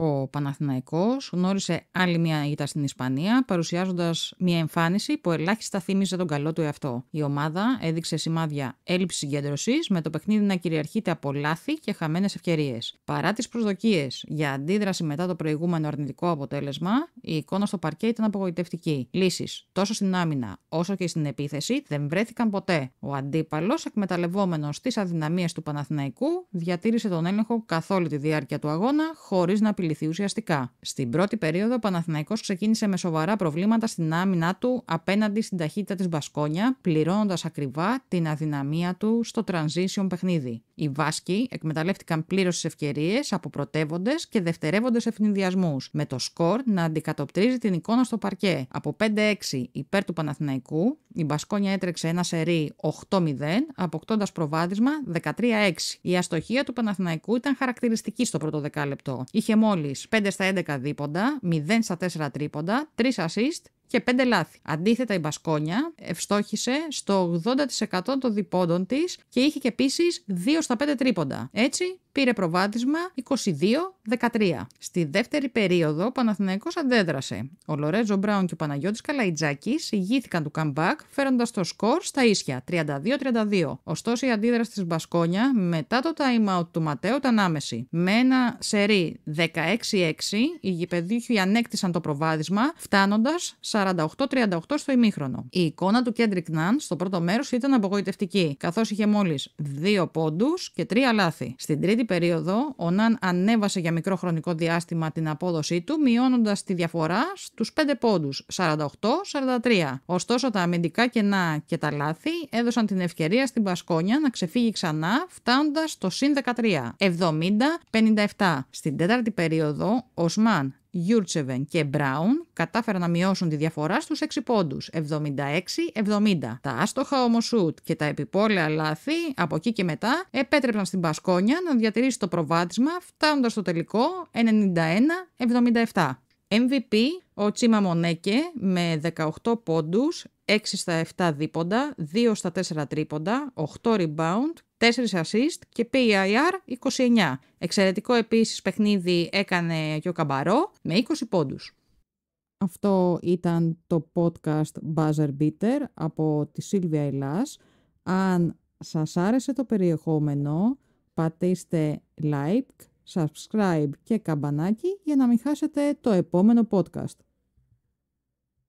Ο Παναθηναϊκός γνώρισε άλλη μια ήττα στην Ισπανία, παρουσιάζοντας μια εμφάνιση που ελάχιστα θύμιζε τον καλό του εαυτό. Η ομάδα έδειξε σημάδια έλλειψης συγκέντρωσης, με το παιχνίδι να κυριαρχείται από λάθη και χαμένες ευκαιρίες. Παρά τις προσδοκίες για αντίδραση μετά το προηγούμενο αρνητικό αποτέλεσμα, η εικόνα στο παρκέ ήταν απογοητευτική. Λύσεις τόσο στην άμυνα όσο και στην επίθεση δεν βρέθηκαν ποτέ. Ο αντίπαλος, εκμεταλλευόμενος τις αδυναμίες του Παναθηναϊκού, διατήρησε τον έλεγχο καθ' όλη τη διάρκεια του αγώνα, χωρίς να απειληθεί ουσιαστικά. Στην πρώτη περίοδο, ο Παναθηναϊκός ξεκίνησε με σοβαρά προβλήματα στην άμυνά του απέναντι στην ταχύτητα της Μπασκόνια, πληρώνοντας ακριβά την αδυναμία του στο transition παιχνίδι. Οι Βάσκοι εκμεταλλεύτηκαν πλήρως τις ευκαιρίες από πρωτεύοντες και δευτερεύοντες ευνηδιασμούς, με το σκορ να αντικατοπτρίζει την εικόνα στο παρκέ. Από 5-6 υπέρ του Παναθηναϊκού, η Μπασκόνια έτρεξε ένα σερί 8-0, αποκτώντας προβάδισμα 13-6. Η αστοχία του Παναθηναϊκού ήταν χαρακτηριστική στο πρώτο δεκάλεπτο. Είχε μόλις 5 στα 11 δίποντα, 0 στα 4 τρίποντα, 3 assist και 5 λάθη. Αντίθετα, η Μπασκόνια ευστόχησε στο 80% των διπόντων της και είχε και επίσης 2 στα 5 τρίποντα. Έτσι, πήρε προβάδισμα 22-13. Στη δεύτερη περίοδο, ο Παναθηναϊκός αντέδρασε. Ο Λορέτζο Μπράουν και ο Παναγιώτης Καλαϊτζάκης ηγήθηκαν του comeback, φέροντας το σκορ στα ίσια, 32-32. Ωστόσο, η αντίδραση της Μπασκόνια μετά το time-out του Ματέου ήταν άμεση. Με ένα σερί 16-6, οι γηπεδούχοι ανέκτησαν το προβάδισμα, φτάνοντας 48-38 στο ημίχρονο. Η εικόνα του Κέντρικ Ναν στο πρώτο μέρος ήταν απογοητευτική, καθώς είχε μόλις 2 πόντους και 3 λάθη. Στην τρίτη περίοδο, ο Ναν ανέβασε για μικρό χρονικό διάστημα την απόδοσή του, μειώνοντας τη διαφορά στους 5 πόντους, 48-43. Ωστόσο, τα αμυντικά κενά και τα λάθη έδωσαν την ευκαιρία στην Μπασκόνια να ξεφύγει ξανά, φτάνοντας στο συν 13, 70-57. Στην τέταρτη περίοδο, ο Σμαν, Γιούρτσεβεν και Μπράουν κατάφεραν να μειώσουν τη διαφορά στους 6 πόντους, 76-70. Τα άστοχα όμως σουτ και τα επιπόλαια λάθη από εκεί και μετά επέτρεψαν στην Μπασκόνια να διατηρήσει το προβάδισμα, φτάνοντας στο τελικό 91-77. MVP ο Τσίμα Μονέκε με 18 πόντους, 6 στα 7 δίποντα, 2 στα 4 τρίποντα, 8 rebound, 4 assist και PIR 29. Εξαιρετικό επίσης παιχνίδι έκανε και ο Καμπαρό με 20 πόντους. Αυτό ήταν το podcast Buzzer Beater από τη Σίλβια Ελλάς. Αν σας άρεσε το περιεχόμενο, πατήστε like, subscribe και καμπανάκι για να μην χάσετε το επόμενο podcast.